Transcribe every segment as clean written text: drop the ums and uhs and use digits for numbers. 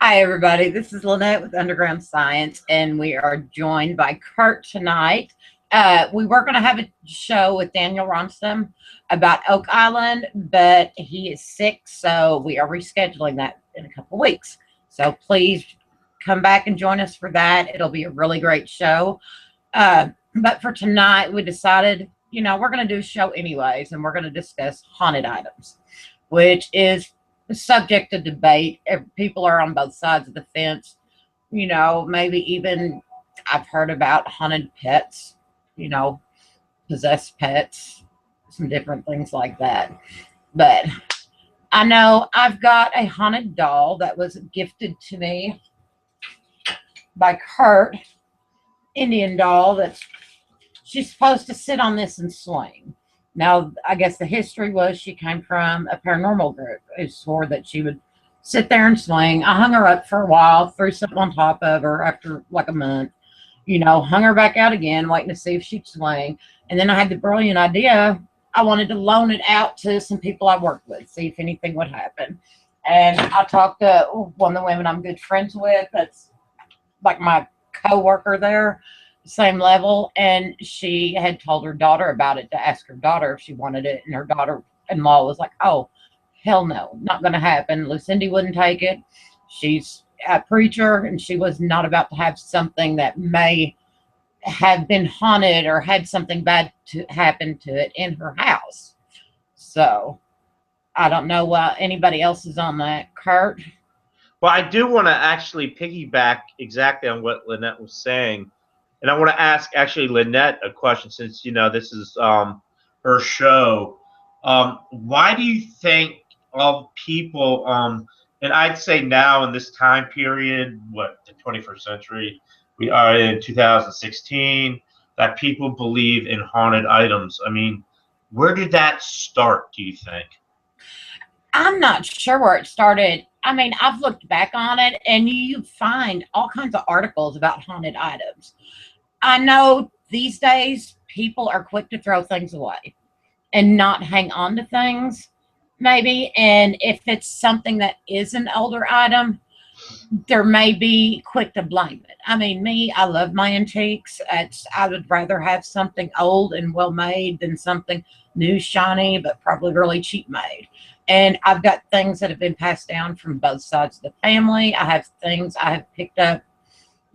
Hi, everybody. This is Lynette with Underground Science, and we are joined by Kurt tonight. We were going to have a show with Daniel Ronnstam about Oak Island, but he is sick, so we are rescheduling that in a couple weeks. So please come back and join us for that. It'll be a really great show. But for tonight, we decided, we're going to do a show anyways, and we're going to discuss haunted items, which is subject to debate. People are on both sides of the fence. Maybe even I've heard about haunted pets, possessed pets, some different things like that. But I know I've got a haunted doll that was gifted to me by Kurt, Indian doll she's supposed to sit on this and swing. Now, I guess the history was she came from a paranormal group who swore that she would sit there and swing. I hung her up for a while, threw something on top of her after like a month, hung her back out again, waiting to see if she'd swing. And then I had the brilliant idea. I wanted to loan it out to some people I worked with, see if anything would happen. And I talked to one of the women I'm good friends with. That's like my co-worker there, same level, and she had told her daughter about it, to ask her daughter if she wanted it, and her daughter-in-law was like, oh, hell no, not going to happen. Lucindy wouldn't take it. She's a preacher, and she was not about to have something that may have been haunted or had something bad to happen to it in her house. So I don't know what anybody else is on that. Kurt? Well, I do want to actually piggyback exactly on what Lynette was saying. And I want to ask actually Lynette a question, since this is her show. Why do you think of people, and I'd say now in this time period, the 21st century, we are in 2016, that people believe in haunted items? I mean, where did that start, do you think? I'm not sure where it started. I mean, I've looked back on it, and you find all kinds of articles about haunted items. I know these days people are quick to throw things away and not hang on to things, maybe. And if it's something that is an older item, there may be quick to blame it. I mean, I love my antiques. I would rather have something old and well made than something new, shiny, but probably really cheap made. And I've got things that have been passed down from both sides of the family. I have things I have picked up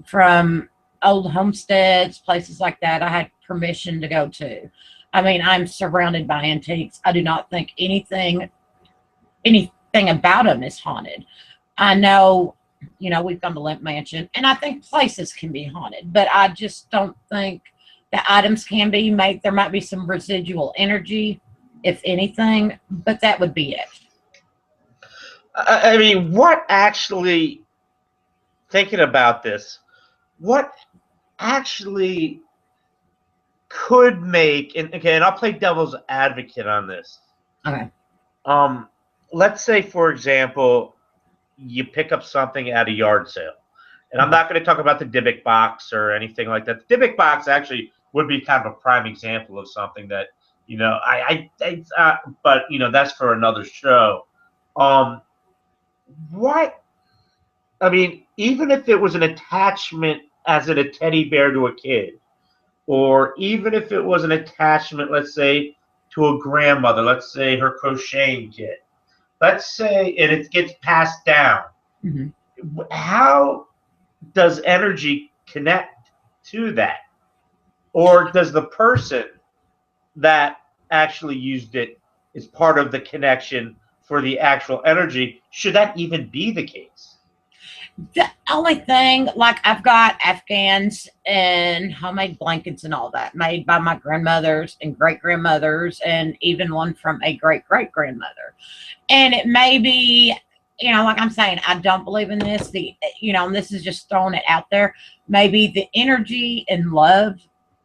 from old homesteads, places like that. I had permission to go to. I mean, I'm surrounded by antiques. I do not think anything about them is haunted. I know, we've gone to Limp Mansion, and I think places can be haunted, but I just don't think the items can be made. There might be some residual energy, if anything, but that would be it. I mean, thinking about this, what actually could make, and I'll play devil's advocate on this. Okay. Let's say, for example, you pick up something at a yard sale, and I'm not going to talk about the Dybbuk box or anything like that. The Dybbuk box actually would be kind of a prime example of something that, but that's for another show. Even if it was an attachment as in a teddy bear to a kid, or even if it was an attachment, let's say, to a grandmother, let's say her crocheting kit, let's say, and it gets passed down, how does energy connect to that? Or does the person that actually used it is part of the connection for the actual energy? Should that even be the case? The only thing, like, I've got Afghans and homemade blankets and all that made by my grandmothers and great grandmothers, and even one from a great great grandmother. And it may be, like I'm saying, I don't believe in this. And this is just throwing it out there. Maybe the energy and love,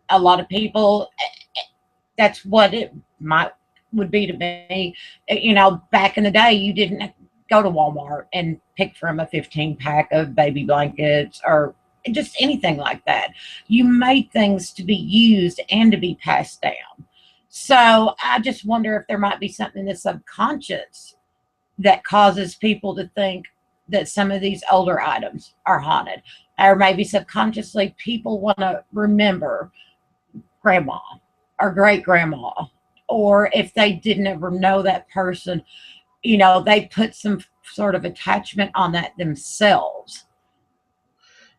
a lot of people, that's what it would be to me. Back in the day, you didn't go to Walmart and pick from a 15-pack of baby blankets or just anything like that. You made things to be used and to be passed down. So I just wonder if there might be something in the subconscious that causes people to think that some of these older items are haunted. Or maybe subconsciously people want to remember grandma or great grandma. Or if they didn't ever know that person, they put some sort of attachment on that themselves.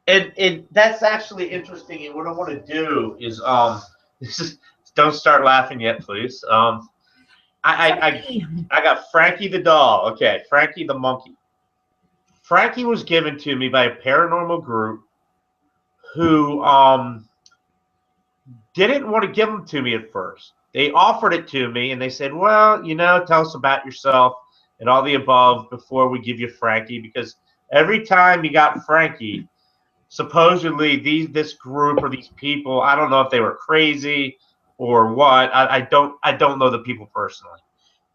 And that's actually interesting. And what I want to do is this is don't start laughing yet, please. I got Frankie the doll. Okay, Frankie the monkey. Frankie was given to me by a paranormal group who didn't want to give him to me at first. They offered it to me and they said, well, tell us about yourself and all the above before we give you Frankie, because every time you got Frankie, supposedly this group or these people, I don't know if they were crazy or what. I don't know the people personally.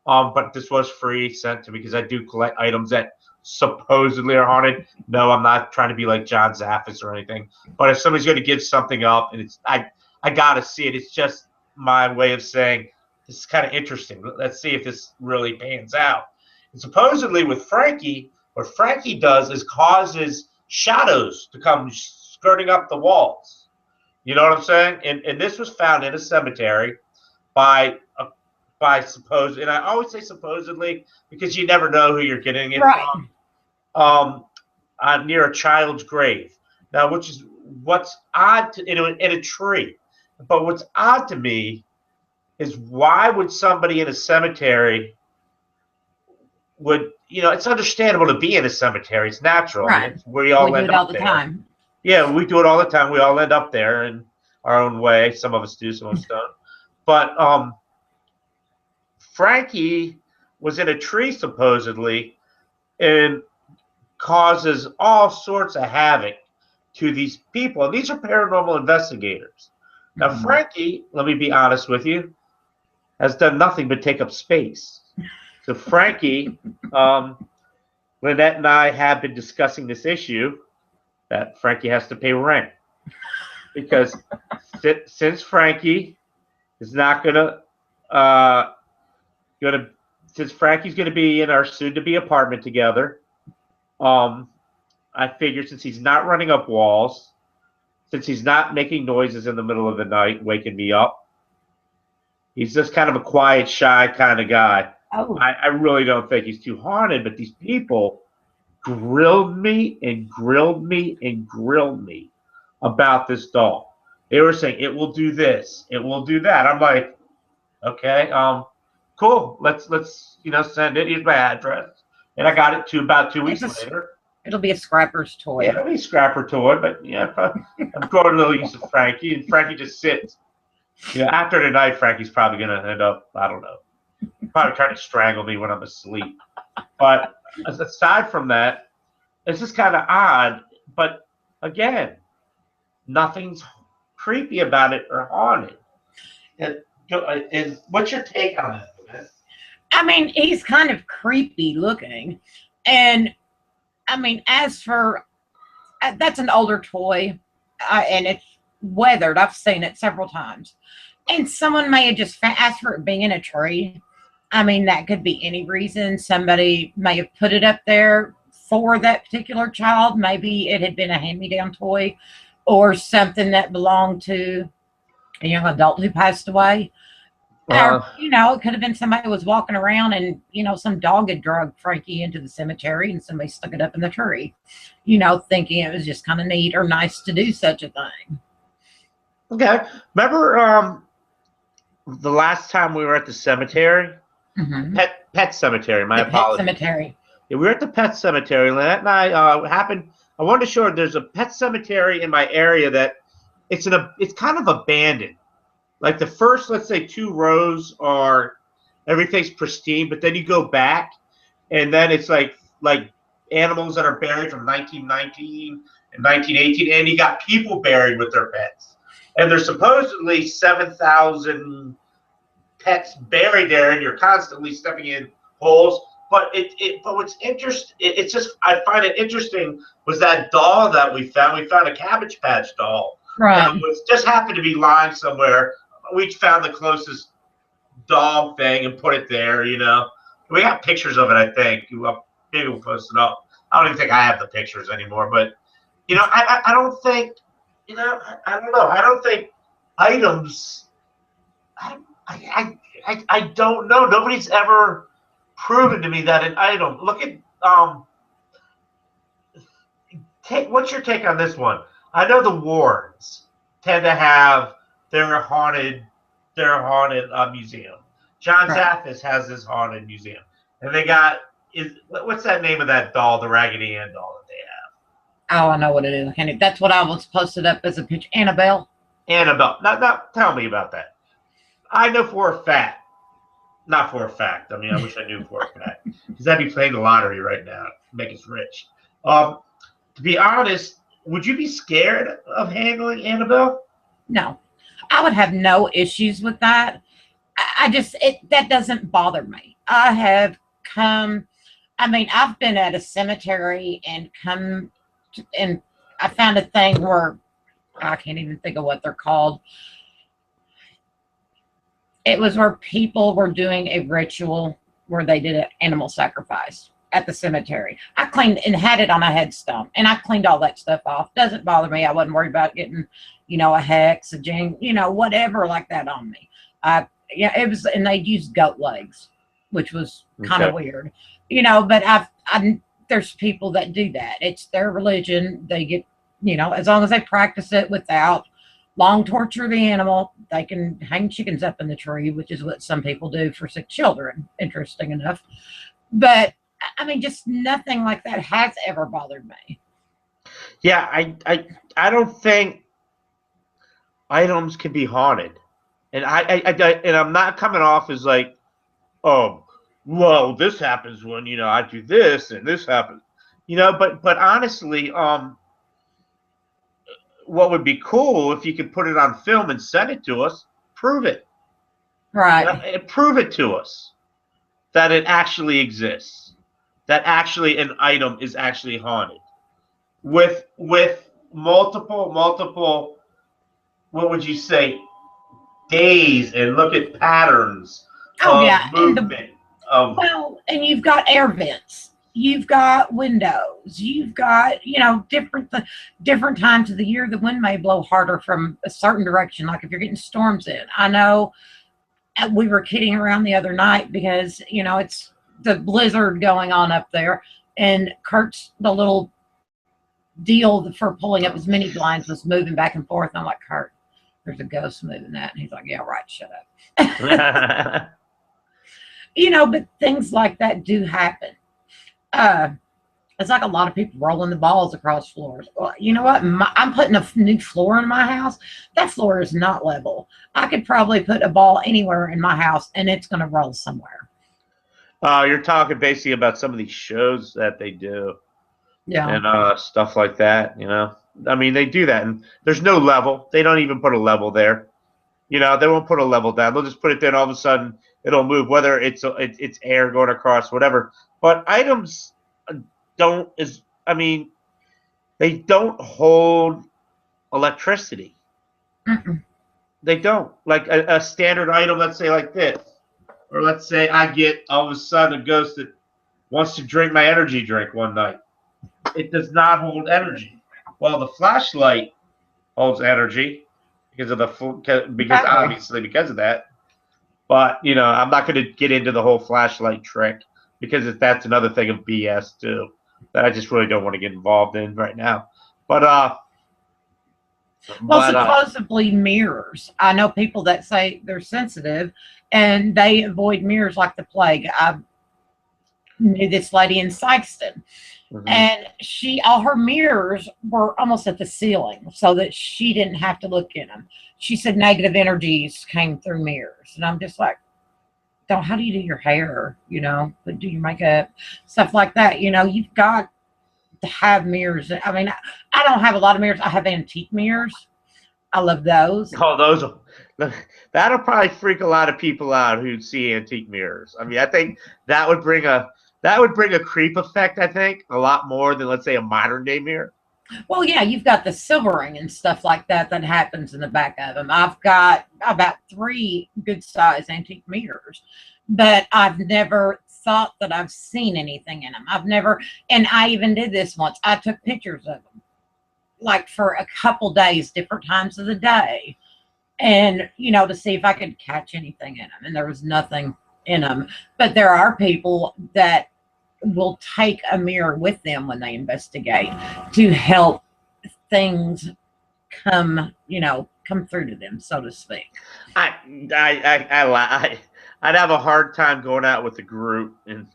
But this was free, sent to me, because I do collect items that supposedly are haunted. No, I'm not trying to be like John Zaffis or anything. But if somebody's going to give something up, and I gotta see it. It's just my way of saying this is kind of interesting. Let's see if this really pans out. And supposedly with Frankie, what Frankie does is causes shadows to come skirting up the walls. You know what I'm saying? And this was found in a cemetery by supposed, and I always say supposedly because you never know who you're getting it from. Near a child's grave. Now, which is what's odd in a tree. But what's odd to me is why would somebody in a cemetery it's understandable to be in a cemetery. It's natural. Right. I mean, we all do end it all up the there. time. Yeah, we do it all the time. We all end up there in our own way. Some of us do, some of us don't. But Frankie was in a tree supposedly and causes all sorts of havoc to these people. And these are paranormal investigators. Now, Frankie, let me be honest with you, has done nothing but take up space. So Frankie, Lynette and I have been discussing this issue that Frankie has to pay rent. Because since Frankie is not since Frankie's gonna be in our soon-to-be apartment together, I figured since he's not running up walls, since he's not making noises in the middle of the night, waking me up, he's just kind of a quiet, shy kind of guy. Oh. I really don't think he's too haunted, but these people grilled me and grilled me and grilled me about this doll. They were saying it will do this, it will do that. I'm like, okay, cool. Let's send it. Here's my address, and I got it about 2 weeks later. It'll be a scrapper's toy. Yeah, it'll be a scrapper toy, but yeah, I'm growing a little used to Frankie, and Frankie just sits. After tonight, Frankie's probably gonna end up, I don't know, probably trying to strangle me when I'm asleep. But aside from that, it's just kind of odd. But again, nothing's creepy about it or haunted. And what's your take on that? I mean, he's kind of creepy looking. And I mean, as for that's an older toy, and it's weathered. I've seen it several times. And someone may have just asked for it being in a tree. I mean, that could be any reason. Somebody may have put it up there for that particular child. Maybe it had been a hand-me-down toy or something that belonged to a young adult who passed away. Or, it could have been somebody who was walking around and, some dog had dragged Frankie into the cemetery and somebody stuck it up in the tree, thinking it was just kind of neat or nice to do such a thing. Okay. Remember the last time we were at the cemetery? Mm-hmm. Pet cemetery, my apologies. Pet cemetery. Yeah, we were at the pet cemetery. Lynette and I I wanted to show her there's a pet cemetery in my area that it's kind of abandoned. Like the first, let's say 2 rows are everything's pristine, but then you go back and then it's like animals that are buried from 1919 and 1918, and you got people buried with their pets. And there's supposedly 7,000 pets buried there, and you're constantly stepping in holes. But but what's interesting, it's just I find it interesting was that doll that we found. We found a Cabbage Patch doll, right? And it was just happened to be lying somewhere. We found the closest dog thing and put it there. We got pictures of it. I think maybe we'll post it up. I don't even think I have the pictures anymore. But you know, I don't think, you know, I don't know. I don't think items. I don't know. Nobody's ever proven to me that an item. Look at what's your take on this one? I know the wards tend to have their haunted museum. John Right. Zaffis has his haunted museum, and they got what's that name of that doll, the Raggedy Ann doll that they Oh, I know what it is. That's what I was posted up as a picture. Annabelle. have. Annabelle. Not tell me about that. I know for a fact. Not for a fact. I mean, I wish I knew for a fact because I'd be playing the lottery right now, make us rich. To be honest, would you be scared of handling Annabelle? No, I would have no issues with that. I just that doesn't bother me. I have come. I mean, I've been at a cemetery and and I found a thing where I can't even think of what they're called. It was where people were doing a ritual where they did an animal sacrifice at the cemetery. I cleaned and had it on a headstone, and I cleaned all that stuff off. Doesn't bother me. I wasn't worried about getting, a hex, a jing, whatever like that on me. Yeah, it was, and they used goat legs, which was kind of weird, But there's people that do that. It's their religion. They get, as long as they practice it without long torture the animal, they can hang chickens up in the tree, which is what some people do for sick children. Interesting enough, but I mean, just nothing like that has ever bothered me. Yeah, I don't think items can be haunted, and and I'm not coming off as like, oh, well, this happens when I do this and this happens, but honestly, what would be cool if you could put it on film and send it to us, prove it, Right. Prove it to us that it actually exists, that actually an item is actually haunted with multiple, what would you say, days, and look at patterns Oh of yeah, movement of. and you've got air vents, you've got windows, you've got different times of the year the wind may blow harder from a certain direction. Like if you're getting storms in, I know we were kidding around the other night because it's the blizzard going on up there, and Kurt's the little deal for pulling up his mini blinds was moving back and forth. And I'm like, Kurt, there's a ghost moving that. And he's like, yeah, right, shut up. But things like that do happen. It's like a lot of people rolling the balls across floors. Well, you know what? I'm putting a new floor in my house. That floor is not level. I could probably put a ball anywhere in my house and it's going to roll somewhere. You're talking basically about some of these shows that they do. Yeah. And stuff like that, I mean, they do that, and there's no level. They don't even put a level there. They won't put a level down. They'll just put it there, and all of a sudden it'll move, whether it's air going across, whatever. But items they don't hold electricity. Mm-mm. They don't. Like a standard item, let's say like this, or let's say I get all of a sudden a ghost that wants to drink my energy drink one night. It does not hold energy. Well, the flashlight holds energy because obviously because of that. But I'm not going to get into the whole flashlight trick because that's another thing of BS too that I just really don't want to get involved in right now. But supposedly mirrors. I know people that say they're sensitive and they avoid mirrors like the plague. I knew this lady in Sykeston. Mm-hmm. And all her mirrors were almost at the ceiling so that she didn't have to look in them. She said negative energies came through mirrors. And I'm just like, how do you do your hair? Do your makeup, stuff like that. You've got to have mirrors. I mean, I don't have a lot of mirrors. I have antique mirrors. I love those. Oh, that'll probably freak a lot of people out who see antique mirrors. I mean, I think that would bring a creep effect, I think, a lot more than, let's say, a modern day mirror. Well, yeah, you've got the silvering and stuff like that happens in the back of them. I've got about 3 good size antique mirrors, but I've never thought that I've seen anything in them. I've never, and I even did this once. I took pictures of them, like for a couple days, different times of the day, and to see if I could catch anything in them. And there was nothing in them. But there are people that will take a mirror with them when they investigate to help things come through to them, so to speak. I'd have a hard time going out with a group, and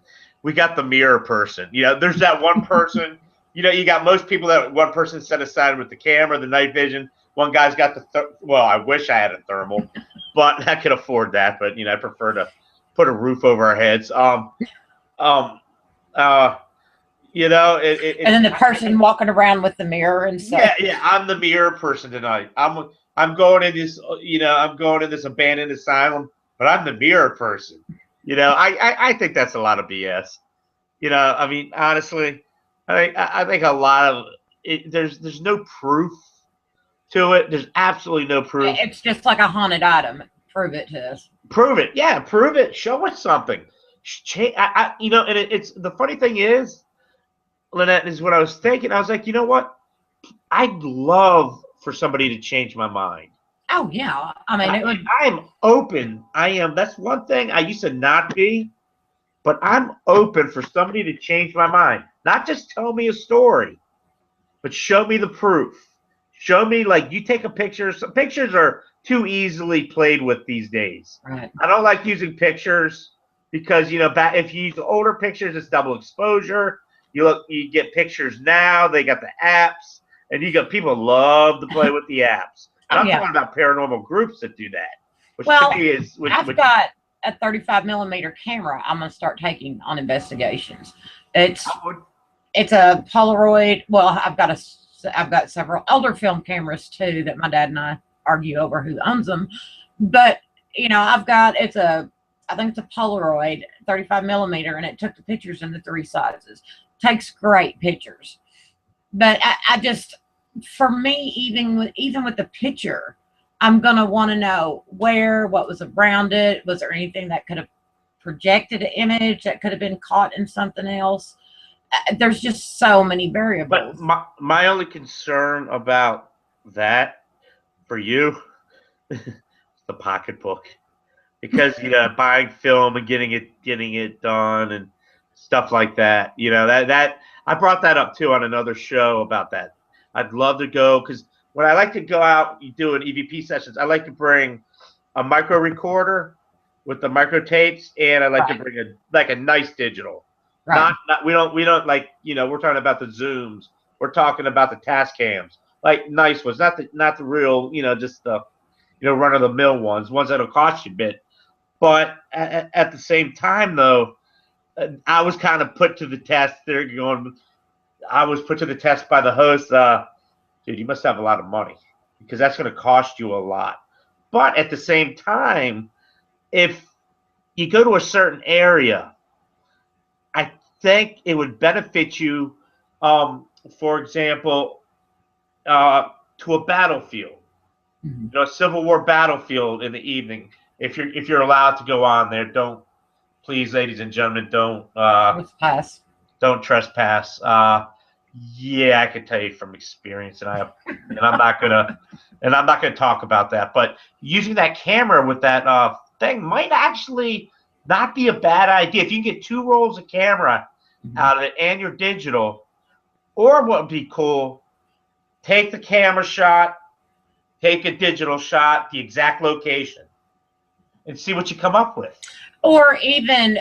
we got the mirror person. There's that one person. You got most people that one person set aside with the camera, the night vision. One guy's got well, I wish I had a thermal, but I could afford that. But I prefer to put a roof over our heads. And then the person walking around with the mirror and stuff. Yeah. I'm the mirror person tonight. I'm going in this, I'm going in this abandoned asylum, but I'm the mirror person. I think that's a lot of BS. I mean, honestly, I think a lot of it. There's no proof to it. There's absolutely no proof. It's just like a haunted item. Prove it to us. Prove it. Yeah, prove it. Show us something. And it's the funny thing is, Lynette, is what I was thinking. I was like, you know what? I'd love for somebody to change my mind. Oh yeah, I mean, I'm open. I am. That's one thing I used to not be, but I'm open for somebody to change my mind. Not just tell me a story, but show me the proof. Show me, like, you take a picture. Some pictures are too easily played with these days. Right. I don't like using pictures because if you use older pictures, it's double exposure. You get pictures now. They got the apps, and you got people love to play with the apps. And I'm talking about paranormal groups that do that. Which to me is, I've got a 35 millimeter camera. I'm gonna start taking on investigations. It's a Polaroid. Well, I've got several older film cameras too that my dad and I argue over who owns them. But I think it's a Polaroid 35 millimeter, and it took the pictures in the 3 sizes. Takes great pictures, but I just, for me, even with the picture, I'm gonna want to know what was around it. Was there anything that could have projected an image that could have been caught in something else? There's just so many variables. But my only concern about that for you is the pocketbook, because buying film and getting it done and stuff like that. That I brought that up too on another show about that. I'd love to go, because when I like to go out doing EVP sessions, I like to bring a micro recorder with the micro tapes, and I like to bring a nice digital. Right. We don't like, we're talking about the Zooms. We're talking about the task cams, like nice ones, not the real, just the run of the mill ones that'll cost you a bit. But at the same time, though, I was kind of put to the test. I was put to the test by the host. Dude, you must have a lot of money, because that's going to cost you a lot. But at the same time, if you go to a certain area, I think it would benefit you, for example, to a battlefield, a Civil War battlefield in the evening. If you're allowed to go on there, please, ladies and gentlemen, don't trespass. Yeah, I can tell you from experience, and I'm not gonna talk about that. But using that camera with that thing might actually not be a bad idea. If you can get 2 rolls of camera out of it and your digital, or what would be cool, take the camera shot, take a digital shot, the exact location, and see what you come up with. Or even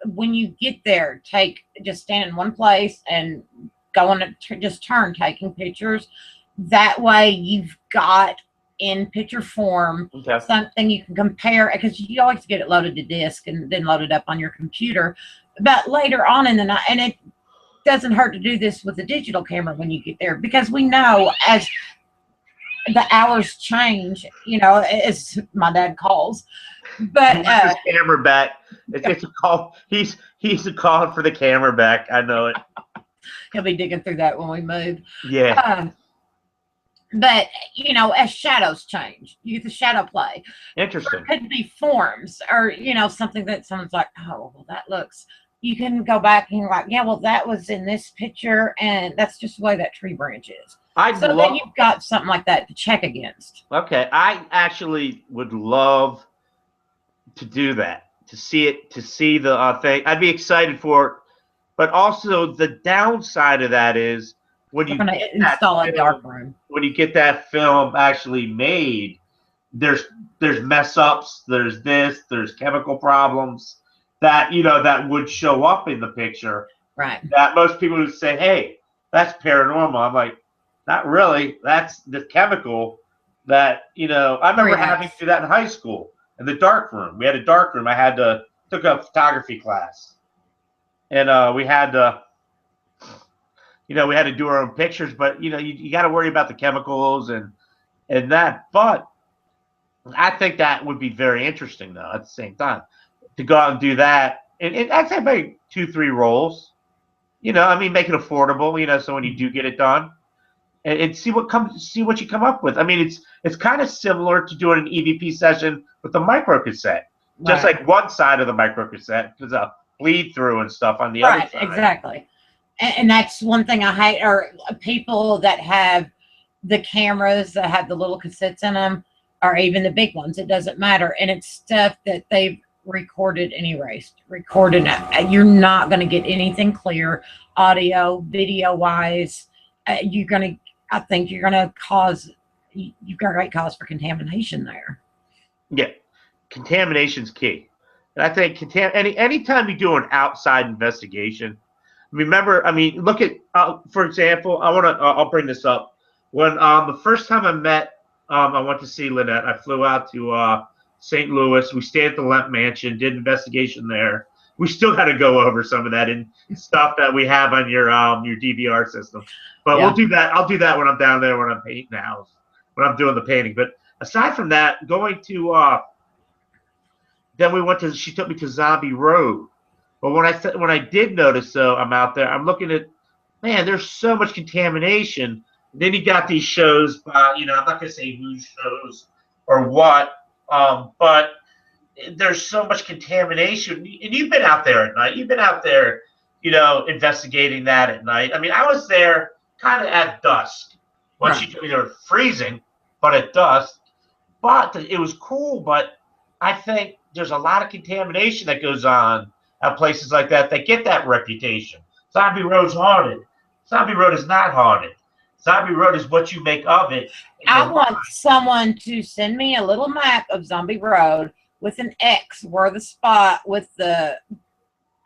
when you get there, just stand in one place and go on just turn taking pictures. That way you've got in picture form something you can compare, because you always get it loaded to disk and then load it up on your computer. But later on in the night, and it doesn't hurt to do this with a digital camera when you get there, because we know as the hours change, as my dad calls. But his camera back. It's a call. He's calling for the camera back. I know it. He'll be digging through that when we move. Yeah. But as shadows change, you get the shadow play. Interesting. There could be forms, or something that someone's like, oh, well, that looks. You can go back and you're like, yeah, well, that was in this picture, and that's just the way that tree branch is. I'd So then love. you've got something like that to check against. Okay, I actually would love to do that, to see it, to see the thing. I'd be excited for it, but also the downside of that is when We're you going get to that install a film, dark room. when you get that film actually made, there's mess ups, there's this, there's chemical problems that that would show up in the picture. Right. That most people would say, "Hey, that's paranormal." I'm like, not really. That's the chemical that I remember having to do that in high school in the dark room. We had a dark room. I had to took a photography class, and we had to we had to do our own pictures. But you got to worry about the chemicals and that. But I think that would be very interesting though. At the same time, to go out and do that, and I'd say maybe 2-3 rolls. I mean, make it affordable. So when you do get it done, and see what you come up with. I mean, it's kind of similar to doing an EVP session with the micro cassette. Just Right. like one side of the micro cassette, there's a bleed through and stuff on the other side. Exactly. And that's one thing I hate, are people that have the cameras that have the little cassettes in them, or even the big ones. It doesn't matter. And it's stuff that they've recorded and erased. You're not going to get anything clear, audio, video wise. I think you're going to you've got great cause for contamination there. Yeah, contamination's key. And I think anytime you do an outside investigation, remember, I mean, look at, for example, I'll bring this up. When the first time I met, I went to see Lynette. I flew out to St. Louis. We stayed at the Lemp Mansion, did investigation there. We still got to go over some of that and stuff that we have on your DVR system. But Yeah. we'll do that. I'll do that when I'm down there, when I'm painting the house, when I'm doing the painting. But aside from that, going to then she took me to Zombie Road. But when I did notice, though, I'm out there, I'm looking at, man, there's so much contamination. And then you got these shows by, I'm not going to say whose shows or what, but there's so much contamination. And you've been out there at night. You've been out there, investigating that at night. I mean, I was there kind of at dusk. When she took me there, freezing, but at dusk. But it was cool. But I think there's a lot of contamination that goes on at places like that get that reputation. Zombie Road's haunted. Zombie Road is not haunted. Zombie Road is what you make of it. I want someone to send me a little map of Zombie Road with an X where the spot with the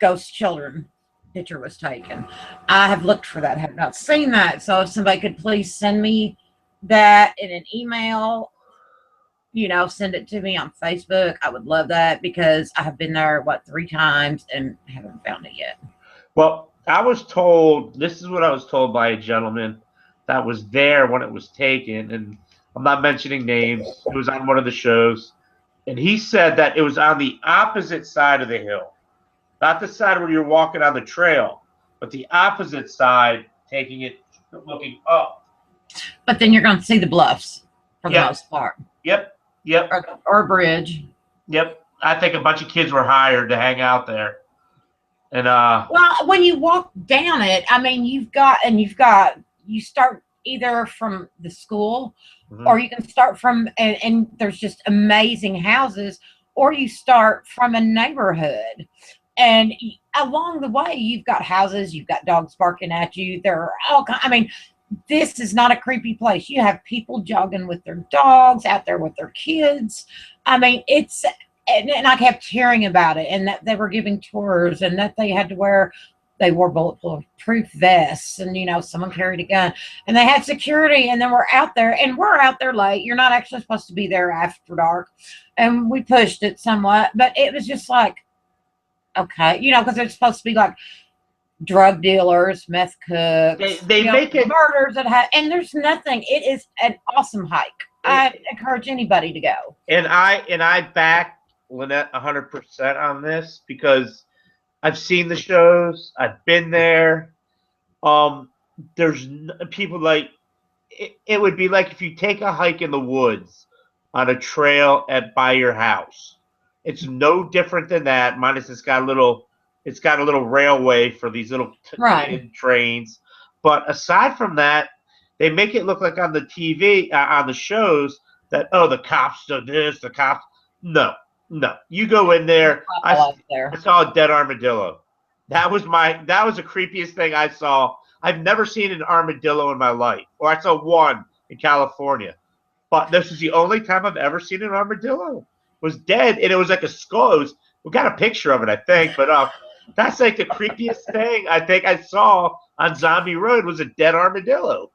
ghost children picture was taken. I have looked for that, have not seen that. So if somebody could please send me that in an email, send it to me on Facebook, I would love that, because I have been there, 3 times and haven't found it yet. Well, this is what I was told by a gentleman that was there when it was taken, and I'm not mentioning names. It was on one of the shows, and he said that it was on the opposite side of the hill, not the side where you're walking on the trail, but the opposite side, taking it, looking up. But then you're going to see the bluffs for the most part. Yep. Or a bridge. Yep. I think a bunch of kids were hired to hang out there. And well, when you walk down it, I mean, you start either from the school, or you can start from, and there's just amazing houses, or you start from a neighborhood. And along the way, you've got houses, you've got dogs barking at you. There are all kinds. I mean, this is not a creepy place. You have people jogging with their dogs, out there with their kids. I mean, and I kept hearing about it, and that they were giving tours, and that they wore bulletproof vests, and someone carried a gun, and they had security, and then we're out there late. You're not actually supposed to be there after dark, and we pushed it somewhat, but it was just like, okay, because it's supposed to be like drug dealers, meth cooks, they make it murders and there's nothing. It is an awesome hike. I encourage anybody to go. And I back Lynette 100% on this, because I've seen the shows. I've been there. There's people like, it would be like if you take a hike in the woods on a trail by your house. It's no different than that, minus it's got a little railway for these little Right. kid trains. But aside from that, they make it look like on the TV, on the shows, that, oh, the cops do this, the cops. No, no. You go in there. I There. saw a dead armadillo. That was the creepiest thing I saw. I've never seen an armadillo in my life, or I saw one in California. But this is the only time I've ever seen an armadillo. It was dead, and it was like a skull. We got a picture of it, I think, but that's like the creepiest thing I think I saw on Zombie Road was a dead armadillo.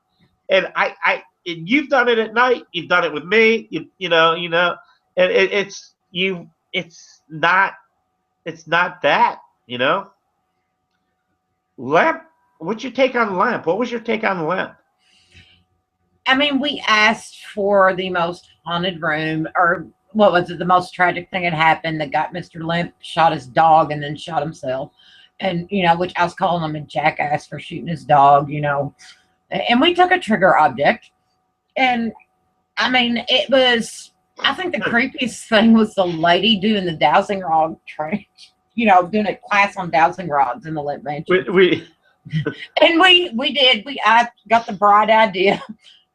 And and you've done it at night. You've done it with me. You know, and it's not that, you know. Lamp. What's your take on Lamp? What was your take on Lamp? I mean, we asked for the most haunted room, or what was it? The most tragic thing that happened that got Mr. Limp shot his dog and then shot himself. And, which I was calling him a jackass for shooting his dog, And we took a trigger object. And, I mean, I think the creepiest thing was the lady doing the dowsing rod train, doing a class on dowsing rods in the Limp Mansion. And I got the bright idea.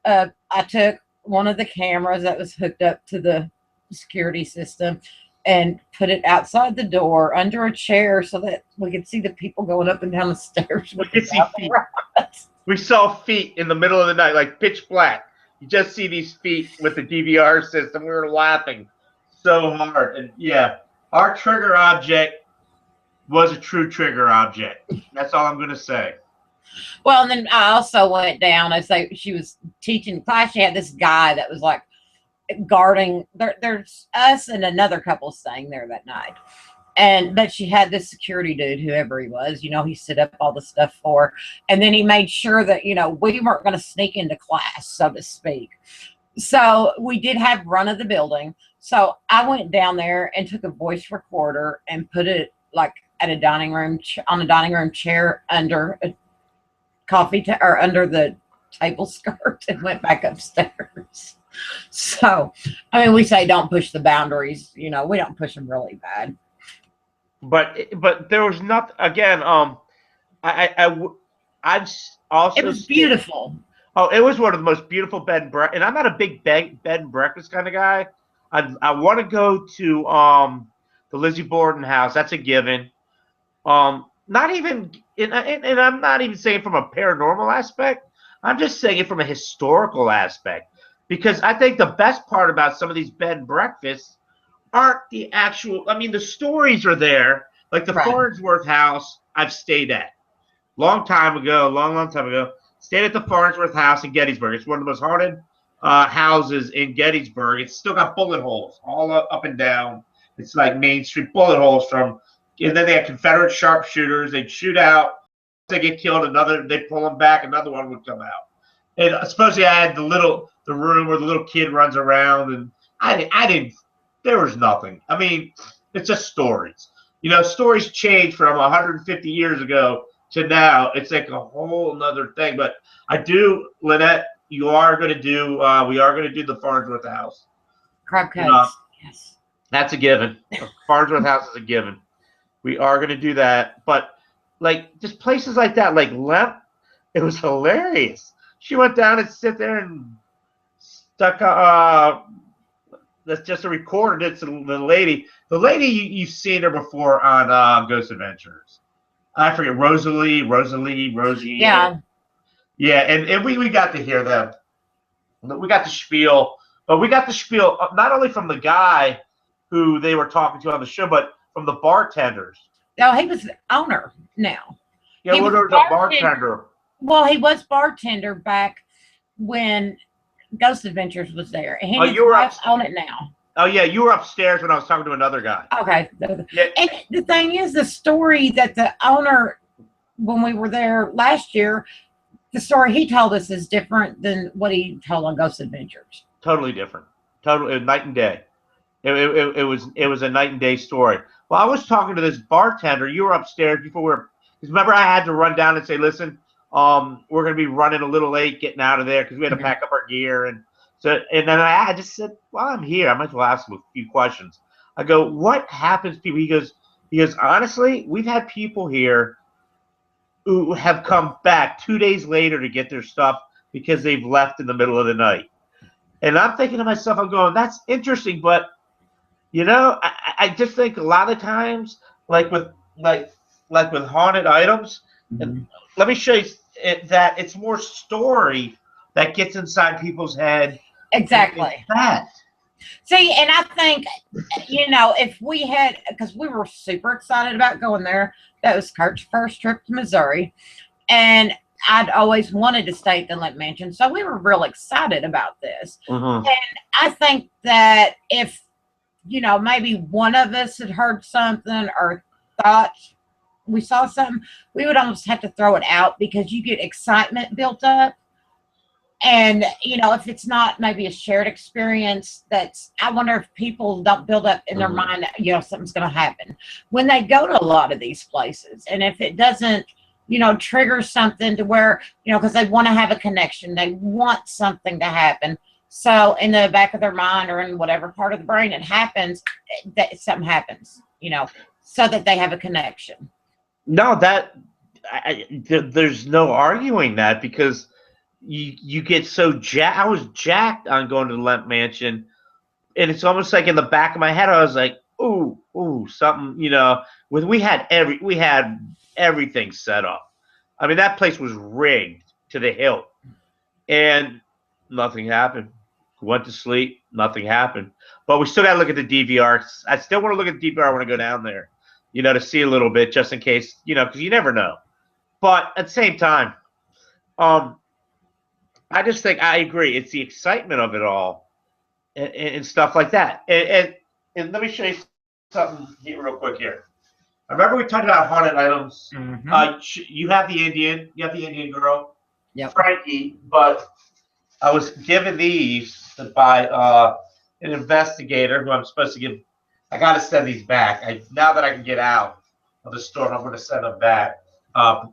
I took one of the cameras that was hooked up to the security system and put it outside the door under a chair so that we could see the people going up and down the stairs. We could see feet. We saw feet in the middle of the night, like pitch black. You just see these feet with the DVR system. We were laughing so hard. And yeah, our trigger object was a true trigger object. That's all I'm going to say. Well, and then I also went down. She was teaching class. She had this guy that was like guarding. There's us and another couple staying there that night. But she had this security dude, whoever he was, he set up all the stuff for her. And then he made sure that, we weren't going to sneak into class, so to speak. So we did have run of the building. So I went down there and took a voice recorder and put it like at a dining room chair under a or under the table skirt and went back upstairs. So, I mean, we say don't push the boundaries. We don't push them really bad. But there was not, again. I've also. It was beautiful. It was one of the most beautiful bed and breakfast. And I'm not a big bed and breakfast kind of guy. I want to go to the Lizzie Borden house. That's a given. Not even, and I'm not even saying from a paranormal aspect. I'm just saying it from a historical aspect, because I think the best part about some of these bed and breakfasts aren't the actual. I mean, the stories are there, like the Farnsworth house I've stayed at, long time ago. Stayed at the Farnsworth house in Gettysburg. It's one of the most haunted houses in Gettysburg. It's still got bullet holes all up and down. It's like Main Street bullet holes from. And then they have Confederate sharpshooters. They'd shoot out. They get killed. They pull them back. Another one would come out. And supposedly I had the room where the little kid runs around. And I didn't. There was nothing. I mean, it's just stories. Stories change from 150 years ago to now. It's like a whole another thing. But I do, Lynette. We are going to do the Farnsworth house. Crab cakes. Yes. That's a given. Farnsworth house is a given. We are going to do that. But, like, just places like that, like Lemp, it was hilarious. She went down and sit there and stuck that's just a recorder. It's the lady. The lady, you've seen her before on Ghost Adventures. I forget, Rosie. Yeah. Yeah, and we got to hear them. We got the spiel. But we got the spiel not only from the guy who they were talking to on the show, but from the bartenders. No, he was the owner now. Yeah, there was a bartender. Well, he was bartender back when Ghost Adventures was there. And he was on it now. Oh, yeah, you were upstairs when I was talking to another guy. Okay. Yeah. And the thing is, the story that the owner, when we were there last year, the story he told us is different than what he told on Ghost Adventures. Totally different. Totally night and day. It was a night and day story. Well, I was talking to this bartender. You were upstairs before because remember I had to run down and say, listen, We're going to be running a little late getting out of there because we had to pack up our gear. And then I just said, well, I'm here. I might as well ask him a few questions. I go, what happens to people? He goes, honestly, we've had people here who have come back 2 days later to get their stuff because they've left in the middle of the night. And I'm thinking to myself, I'm going, that's interesting, but I just think a lot of times, like with haunted items, and let me show you that it's more story that gets inside people's head. Exactly. That. See, and I think, if we had, because we were super excited about going there, that was Kurt's first trip to Missouri, and I'd always wanted to stay at the Lent Mansion, so we were real excited about this. And I think that if, maybe one of us had heard something or thought we saw something, we would almost have to throw it out because you get excitement built up. And, if it's not maybe a shared experience, I wonder if people don't build up in their mind that, something's going to happen when they go to a lot of these places. And if it doesn't, trigger something to where, because they want to have a connection, they want something to happen. So in the back of their mind or in whatever part of the brain it happens, that something happens, so that they have a connection. No, there's no arguing that because you get so jacked. I was jacked on going to the Lent Mansion, and it's almost like in the back of my head, I was like, ooh, something, we had everything set up. I mean, that place was rigged to the hilt, and nothing happened. Went to sleep, nothing happened. But we still got to look at the DVR. I still want to look at the DVR. I want to go down there, to see a little bit just in case, because you never know. But at the same time, I just think I agree. It's the excitement of it all and stuff like that. And let me show you something here real quick here. I remember we talked about haunted items. You have the Indian girl, Frankie, but I was given these by an investigator who I'm supposed to give. I got to send these back. Now that I can get out of the store, I'm going to send them back. I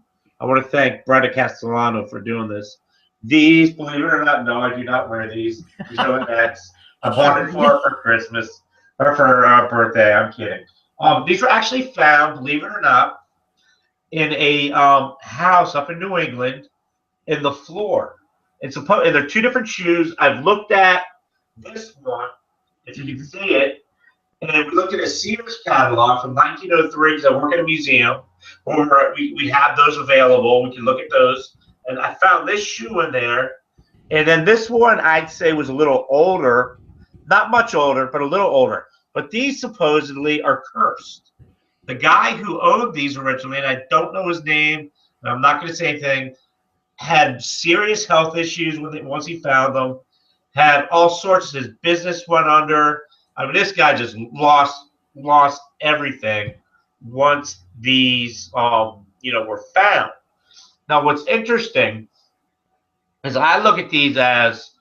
want to thank Brenda Castellano for doing this. These, believe it or not, no, I do not wear these. These are X. I bought it for Christmas or for birthday. I'm kidding. These were actually found, believe it or not, in a house up in New England in the floor. And they're two different shoes. I've looked at this one, if you can see it, and we looked at a Sears catalog from 1903 because I work at a museum where we have those available. We can look at those. And I found this shoe in there. And then this one I'd say was a little older, not much older, but a little older. But these supposedly are cursed. The guy who owned these originally, and I don't know his name, and I'm not going to say anything, had serious health issues once he found them, had all sorts. His business went under. I mean, this guy just lost everything once these, were found. Now, what's interesting is I look at these as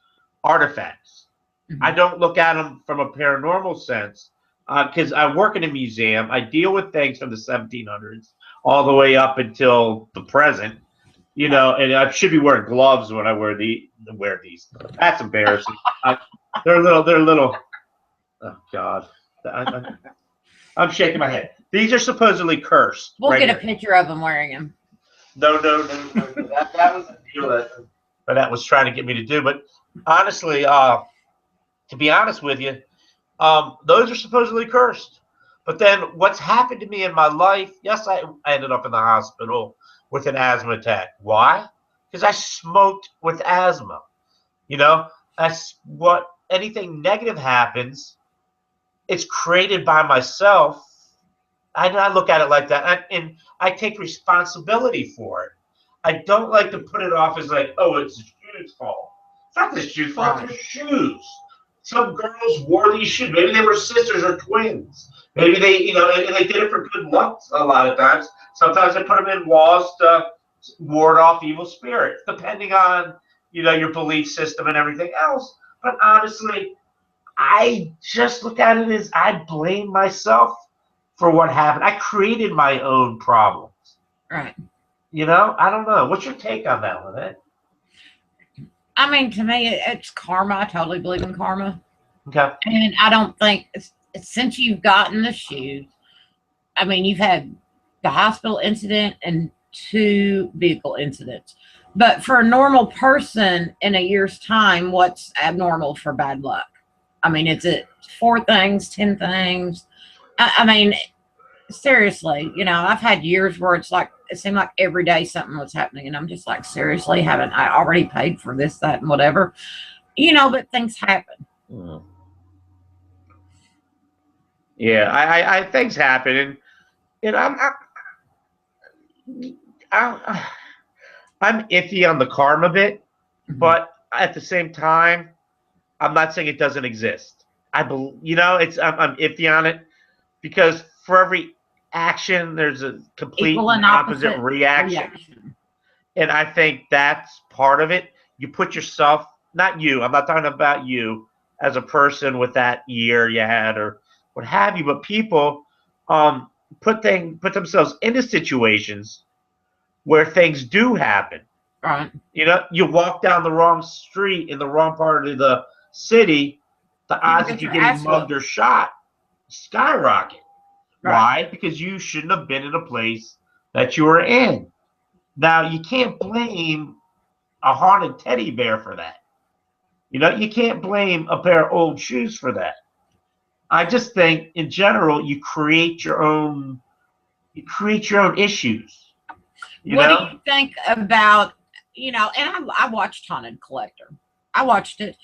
artifacts. I don't look at them from a paranormal sense because I work in a museum. I deal with things from the 1700s all the way up until the present. And I should be wearing gloves when I wear these. That's embarrassing. They're little. Oh God, I'm shaking my head. These are supposedly cursed. We'll get a picture of them wearing them. No. That was the deal that was trying to get me to do. But honestly, to be honest with you, those are supposedly cursed. But then what's happened to me in my life? Yes, I ended up in the hospital with an asthma attack. Why? Because I smoked with asthma. That's what anything negative happens. It's created by myself. I look at it like that, and I take responsibility for it. I don't like to put it off as like, oh, it's the shoe's fault. It's not the shoe's fault. It's the shoes. Some girls wore these shoes. Maybe they were sisters or twins. Maybe they, and they did it for good luck a lot of times. Sometimes they put them in walls to ward off evil spirits, depending on, your belief system and everything else. But honestly, I just look at it as I blame myself for what happened. I created my own problems. Right. I don't know. What's your take on that one, eh? I mean, to me, it's karma. I totally believe in karma. Okay. And I don't think, since you've gotten the shoes, I mean, you've had the hospital incident and 2 vehicle incidents. But for a normal person in a year's time, what's abnormal for bad luck? I mean, is it 4 things, 10 things? I mean, seriously, I've had years where it seemed like every day something was happening, and I'm just like, seriously, haven't I already paid for this, that, and whatever? But things happen. Mm. Yeah, things happen, and I, I'm iffy on the karma bit, Mhm. but at the same time, I'm not saying it doesn't exist. I believe, it's I'm iffy on it because for every action, there's a complete Equal and and opposite opposite reaction. reaction. And I think that's part of it. You put yourself, not you, I'm not talking about you as a person with that year you had or what have you, but people um, put themselves into situations where things do happen. Right. You walk down the wrong street in the wrong part of the city, the You can odds of get you your getting ass mugged or whooped. shot skyrocket. Right. Why? Because you shouldn't have been in a place that you were in. Now, you can't blame a haunted teddy bear for that. You can't blame a pair of old shoes for that. I just think in general you create your own issues, you What do know? you think about, and I watched Haunted Collector. I watched it,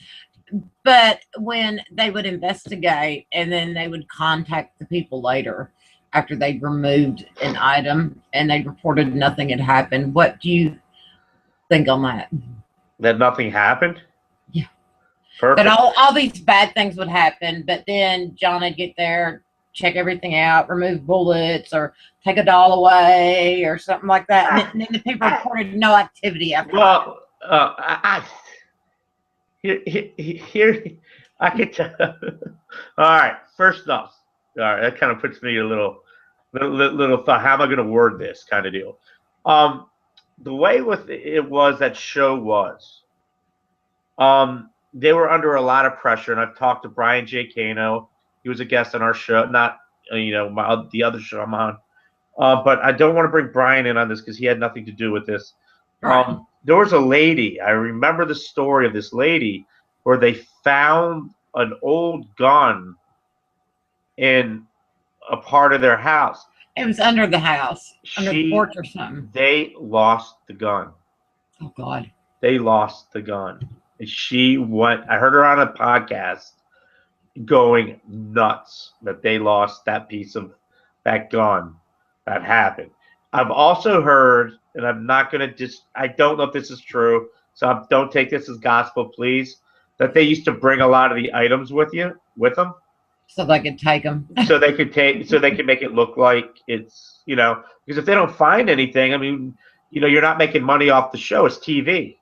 but when they would investigate and then they would contact the people later after they'd removed an item and they reported nothing had happened, what do you think on that? That nothing happened. Yeah. That Perfect. all these bad things would happen, but then John would get there, check everything out, remove bullets, or take a doll away, or something like that. And I, then the people I, reported no activity after that. well, here I could tell. All right, first off, all right, that kind of puts me a little thought. How am I going to word this kind of deal? Um, the way with it was that show was, they were under a lot of pressure, and I've talked to Brian J. Cano. He was a guest on our show, not the other show I'm on. But I don't want to bring Brian in on this because he had nothing to do with this. Right. There was a lady. I remember the story of this lady where they found an old gun in a part of their house. It was under the house, under the She, porch or something. they lost the gun. Oh God. They lost the gun. And she went. I heard her on a podcast going nuts that they lost that piece of that gun that happened. I've also heard, and I'm not going to I don't know if this is true, so don't take this as gospel, please, that they used to bring a lot of the items with them, So they could take them. so they could make it look like it's, because if they don't find anything, I mean, you're not making money off the show. It's TV,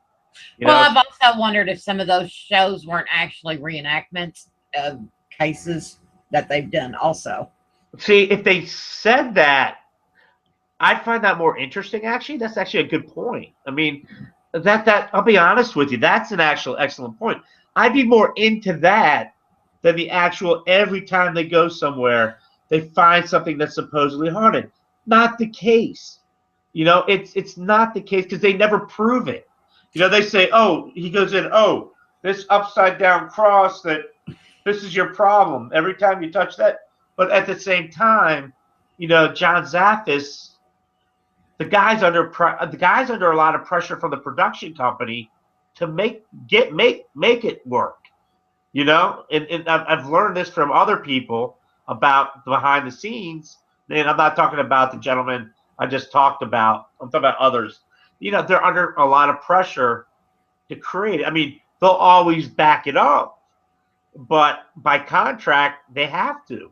you Well, know. I've also wondered if some of those shows weren't actually reenactments of cases that they've done also. See, if they said that, I find that more interesting. Actually, that's actually a good point. I mean, that I'll be honest with you, that's an actual excellent point. I'd be more into that than the actual every time they go somewhere they find something that's supposedly haunted. Not the case. It's not the case because they never prove it. They say, oh, he goes in, oh, this upside down cross that this is your problem every time you touch that. But at the same time, John Zaffis, the guy's under a lot of pressure from the production company to make it work. And I've learned this from other people about the behind the scenes. And I'm not talking about the gentleman I just talked about. I'm talking about others. They're under a lot of pressure to create it. I mean, they'll always back it up, but by contract they have to.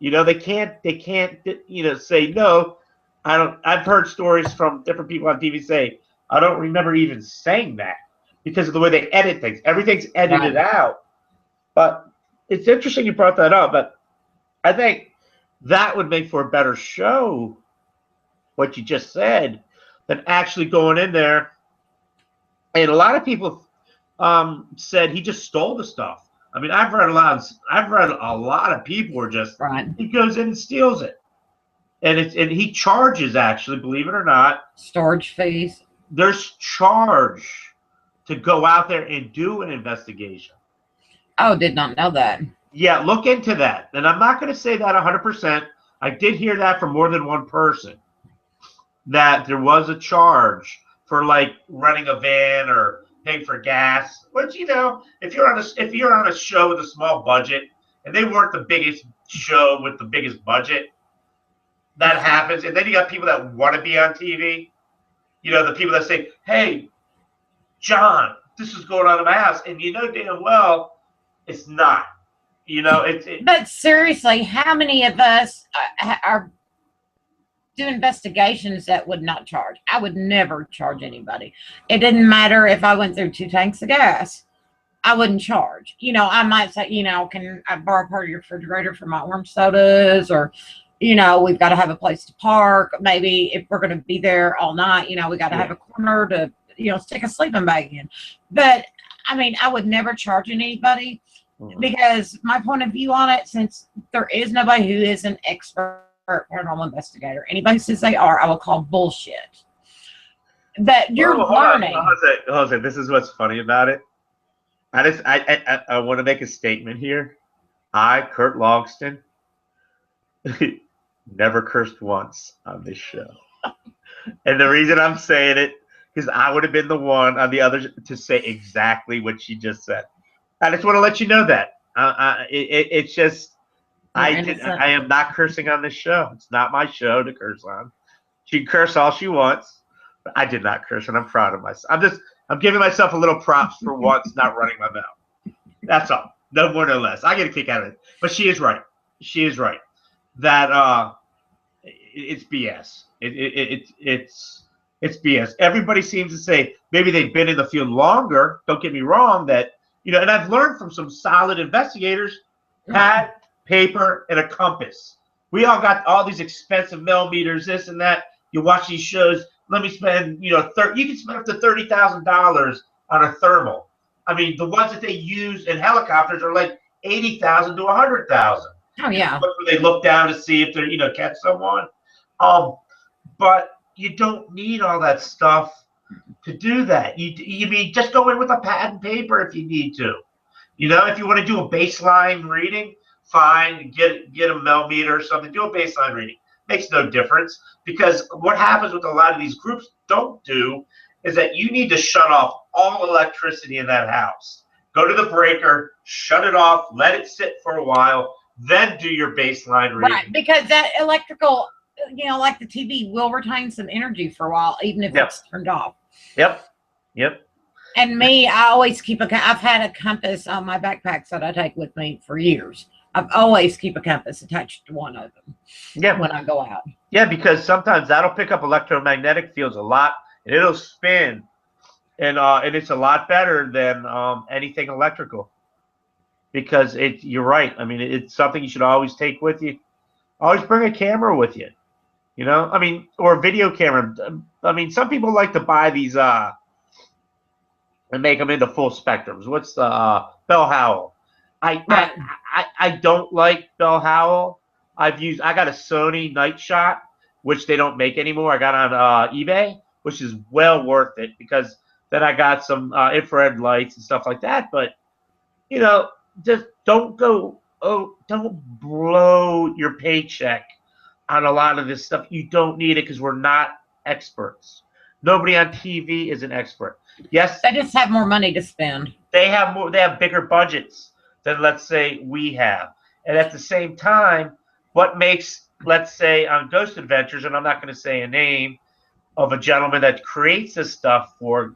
They can't say no. I don't. I've heard stories from different people on TV say I don't remember even saying that because of the way they edit things. Everything's edited Right. out. But it's interesting you brought that up. But I think that would make for a better show. What you just said, than actually going in there. And a lot of people said he just stole the stuff. I mean, I've read a lot of people are just Right. he goes in and steals it, and he charges, actually, believe it or not, Storage fees. there's charge to go out there and do an investigation. Oh, did not know that. Yeah, look into that. And I'm not going to say that 100%. I did hear that from more than one person, that there was a charge for like running a van or paying for gas. Which, if you're on a show with a small budget and they weren't the biggest show with the biggest budget, that happens. And then you got people that want to be on TV. The people that say, "Hey, John, this is going on in my house," and damn well it's not. But seriously, how many of us are do investigations that would not charge? I would never charge anybody. It didn't matter if I went through 2 tanks of gas. I wouldn't charge. I might say, can I borrow part of your refrigerator for my orange sodas? Or, we've got to have a place to park. Maybe if we're going to be there all night, we got to have a corner to, stick a sleeping bag in. But, I mean, I would never charge anybody because my point of view on it, since there is nobody who is an expert paranormal investigator, anybody says they are, I will call bullshit. But you're learning. Hold on. This is what's funny about it. I want to make a statement here. I, Kurt Logston, never cursed once on this show. And the reason I'm saying it, because I would have been the one on the others to say exactly what she just said. I just want to let you know that. It's just, I am not cursing on this show. It's not my show to curse on. She can curse all she wants, but I did not curse, and I'm proud of myself. I'm giving myself a little props for once not running my mouth. That's all. No more, no less. I get a kick out of it. But she is right. She is right. That it's BS. It's BS. Everybody seems to say maybe they've been in the field longer. Don't get me wrong. That and I've learned from some solid investigators. Pad, paper, and a compass. We all got all these expensive millimeters, this and that. You watch these shows. Let me spend, you can spend up to $30,000 on a thermal. I mean, the ones that they use in helicopters are like $80,000 to $100,000. Oh yeah. They look down to see if they're, catch someone. But you don't need all that stuff to do that. You mean just go in with a pad and paper if you need to. If you want to do a baseline reading, fine. Get a millimeter or something. Do a baseline reading. Makes no difference, because what happens with a lot of these groups don't do is that you need to shut off all electricity in that house. Go to the breaker, shut it off, let it sit for a while, then do your baseline reading. Right, because that electrical, like the TV, will retain some energy for a while, even if it's turned off. Yep. And me, I always keep I've had a compass on my backpacks that I take with me for years. I've always keep a compass attached to one of them. Yeah. When I go out. Yeah, because sometimes that'll pick up electromagnetic fields a lot, and it'll spin, and it's a lot better than anything electrical. Because you're right. I mean, it's something you should always take with you. Always bring a camera with you. I mean, or a video camera. I mean, some people like to buy these and make them into full spectrums. What's the Bell Howell? I don't like Bell Howell. I got a Sony Night Shot, which they don't make anymore. I got on eBay, which is well worth it, because then I got some infrared lights and stuff like that. But just don't blow your paycheck on a lot of this stuff. You don't need it, because we're not experts. Nobody on TV is an expert. Yes, they just have more money to spend. They have bigger budgets than, let's say, we have. And at the same time, what makes, let's say, on Ghost Adventures, and I'm not going to say a name of a gentleman that creates this stuff for,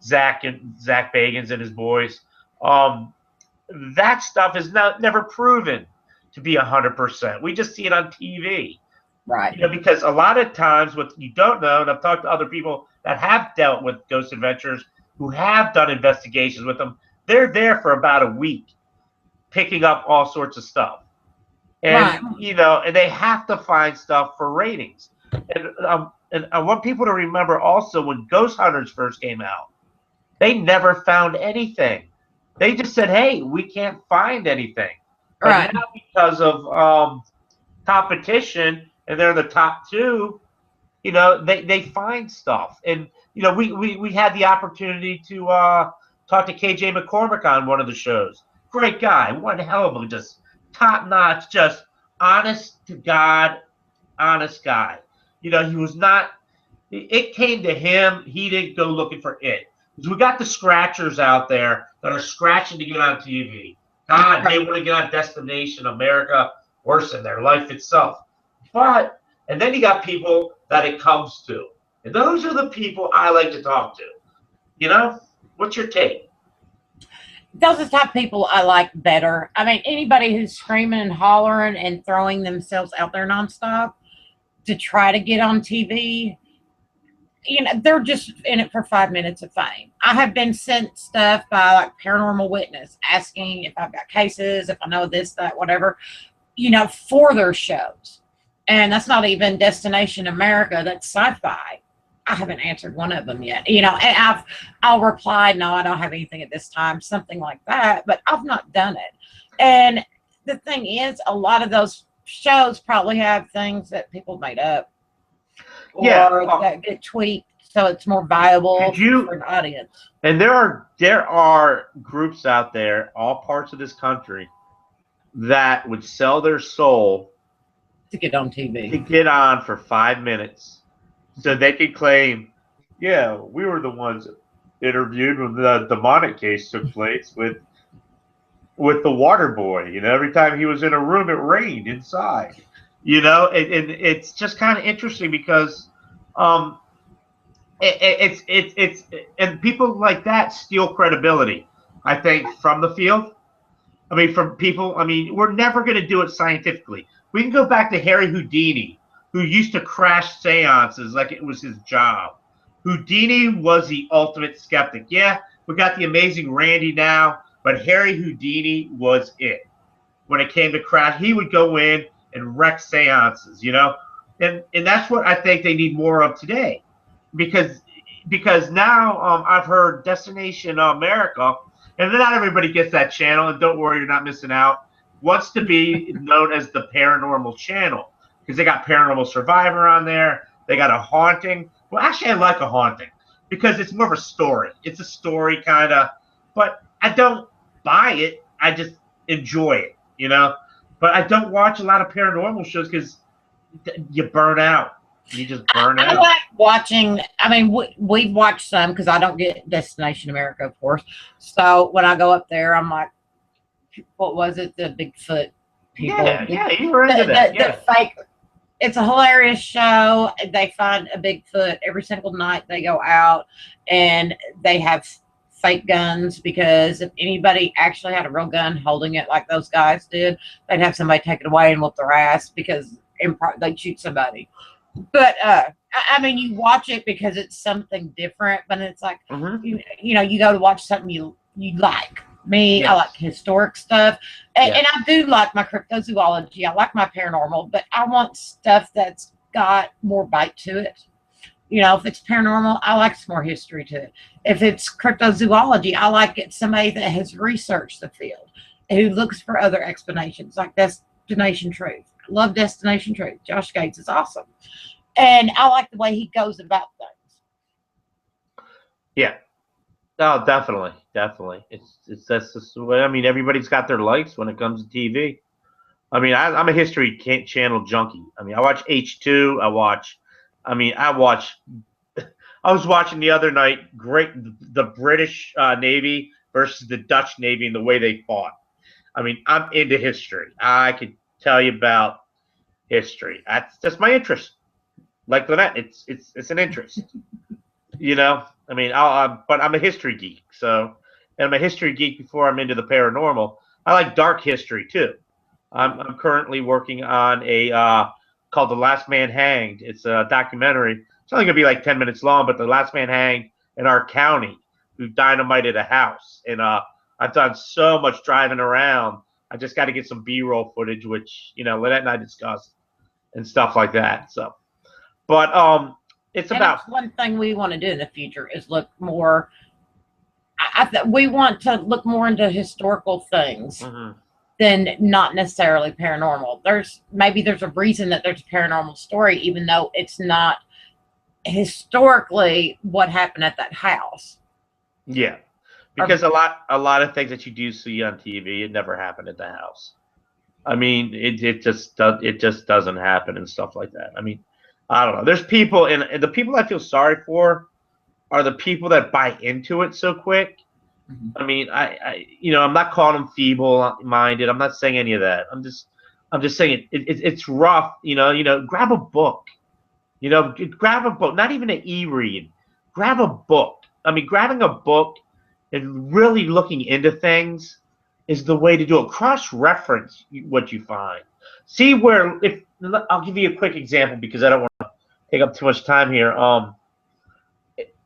Zach Bagans and his boys, that stuff is never proven to be 100%. We just see it on TV. Right. Because a lot of times what you don't know, and I've talked to other people that have dealt with Ghost Adventures who have done investigations with them, they're there for about a week picking up all sorts of stuff. And, and they have to find stuff for ratings. And and I want people to remember also when Ghost Hunters first came out, they never found anything. They just said, "Hey, we can't find anything." But Right. now, because of competition, and they're the top two, they find stuff. And we had the opportunity to talk to KJ McCormick on one of the shows. Great guy, one hell of a just top notch, just honest to God, honest guy. He was not. It came to him. He didn't go looking for it. Because we got the scratchers out there that are scratching to get on TV. God, they want to get on Destination America, worse than their life itself. And then you got people that it comes to. And those are the people I like to talk to. What's your take? Those are the type of people I like better. I mean, anybody who's screaming and hollering and throwing themselves out there nonstop to try to get on TV, they're just in it for 5 minutes of fame. I have been sent stuff by like Paranormal Witness asking if I've got cases, if I know this, that, whatever, for their shows. And that's not even Destination America, that's sci-fi. I haven't answered one of them yet, and I'll reply, no, I don't have anything at this time, something like that, but I've not done it. And the thing is, a lot of those shows probably have things that people made up or that get tweaked so it's more viable for an audience. And there are groups out there, all parts of this country, that would sell their soul to get on TV, to get on for 5 minutes, so they could claim, yeah, we were the ones interviewed when the demonic case took place with the water boy. Every time he was in a room, it rained inside. And it's just kind of interesting because it's and people like that steal credibility, I think, from the field. I mean, from people. I mean, we're never going to do it scientifically. We can go back to Harry Houdini, who used to crash seances like it was his job. Houdini was the ultimate skeptic. Yeah, we got the amazing Randy now, but Harry Houdini was it. When it came to crash, he would go in and wreck seances, and that's what I think they need more of today, because now I've heard Destination America, and not everybody gets that channel, and don't worry, you're not missing out, wants to be known as the Paranormal Channel, because they got Paranormal Survivor on there, they got a haunting. Well, actually, I like a haunting because it's more of a story. It's a story kind of, but I don't buy it. I just enjoy it, But I don't watch a lot of paranormal shows because you burn out. You just burn out. I like watching. I mean, we've watched some because I don't get Destination America, of course. So when I go up there, I'm like, what was it? The Bigfoot people. Yeah, you were into that. The fake. It's a hilarious show. They find a Bigfoot every single night. They go out and they have fake guns, because if anybody actually had a real gun holding it like those guys did, they'd have somebody take it away and whoop their ass because they'd shoot somebody. But I mean, you watch it because it's something different, but it's like, you go to watch something you like. Me, yes. I like historic stuff, and I do like my cryptozoology. I like my paranormal, but I want stuff that's got more bite to it. If it's paranormal, I like some more history to it. If it's cryptozoology, I like it somebody that has researched the field, who looks for other explanations, like Destination Truth. I love Destination Truth. Josh Gates is awesome. And I like the way he goes about things. Yeah. Oh, definitely. That's just the way. I mean, everybody's got their likes when it comes to TV. I mean, I'm a History Channel junkie. I mean, I watch H2. I was watching the other night, the British Navy versus the Dutch Navy and the way they fought. I mean, I'm into history. I could tell you about history. That's my interest. Like Lynette, it's an interest. I mean, but I'm a history geek. So, and I'm a history geek before I'm into the paranormal. I like dark history too. I'm currently working on a called The Last Man Hanged. It's a documentary. It's only gonna be like 10 minutes long, but the last man hanged in our county who dynamited a house. And I've done so much driving around. I just got to get some B-roll footage, which Lynette and I discussed and stuff like that. So, but it's And about that's one thing we want to do in the future is look more. We want to look more into historical things Mhm. than not necessarily paranormal. There's a reason that there's a paranormal story, even though it's not historically what happened at that house. Yeah, Or, because a lot of things that you do see on TV, it never happened at the house. I mean, it just doesn't happen and stuff like that. I mean, I don't know. There's people, and the people I feel sorry for are the people that buy into it so quick. Mhm. I mean, I'm not calling them feeble-minded. I'm not saying any of that. I'm just saying it's rough. Grab a book. Grab a book. Not even an e-read. Grab a book. I mean, grabbing a book and really looking into things is the way to do it. Cross-reference what you find. See where. If I'll give you a quick example because I don't want to take up too much time here.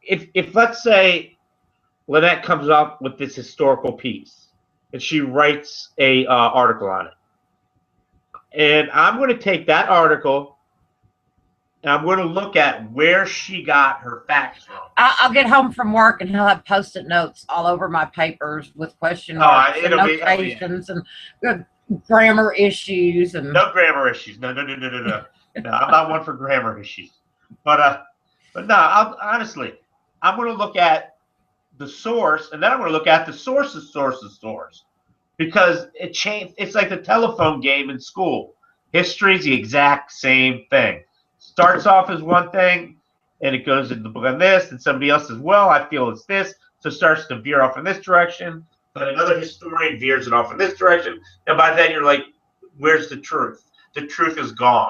If let's say Lynette comes up with this historical piece and she writes a article on it, and I'm going to take that article and I'm going to look at where she got her facts from. I'll get home from work and he'll have post-it notes all over my papers with question marks and notations and grammar issues and no grammar issues. No. No, I'm not one for grammar issues. But no. Honestly, I'm going to look at the source, and then I'm going to look at the source's source, because it changed. It's like the telephone game in school. History's the exact same thing. Starts off as one thing, and it goes into the book on this, and somebody else says, well, I feel it's this, so it starts to veer off in this direction, but another historian veers it off in this direction, and by then you're like, where's the truth? The truth is gone.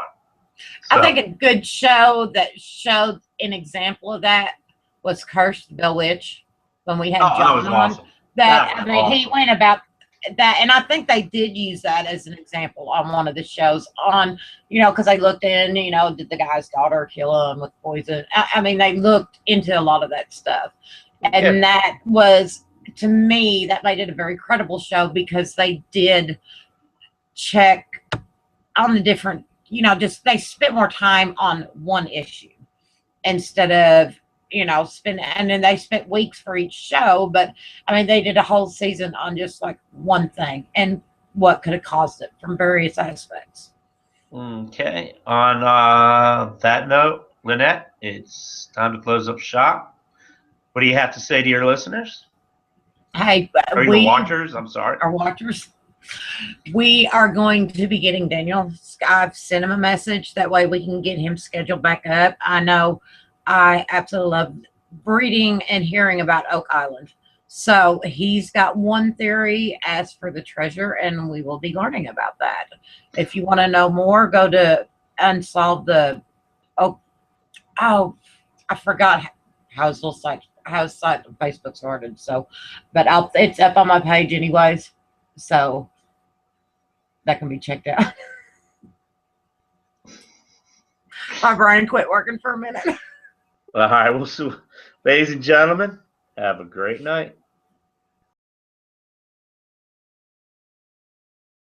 I think a good show that showed an example of that was Cursed Bewitched when we had John that was on. awesome. He went about that, and I think they did use that as an example on one of the shows on, because they looked in, did the guy's daughter kill him with poison? I mean, they looked into a lot of that stuff, and that was, to me, that made it a very credible show because they did check on the different, they spent more time on one issue instead of, and then they spent weeks for each show. But I mean, they did a whole season on just like one thing and what could have caused it from various aspects. Okay. On that note, Lynette, it's time to close up shop. What do you have to say to your listeners? Hey, Or your watchers? I'm sorry. Our watchers. We are going to be getting Daniel. I've sent him a message. That way we can get him scheduled back up. I know I absolutely love reading and hearing about Oak Island. So he's got one theory as for the treasure, and we will be learning about that. If you want to know more, go to Unsolve the I forgot how his site on Facebook started. So, but it's up on my page anyways. So that can be checked out. My brain quit working for a minute. All right. Ladies and gentlemen, have a great night.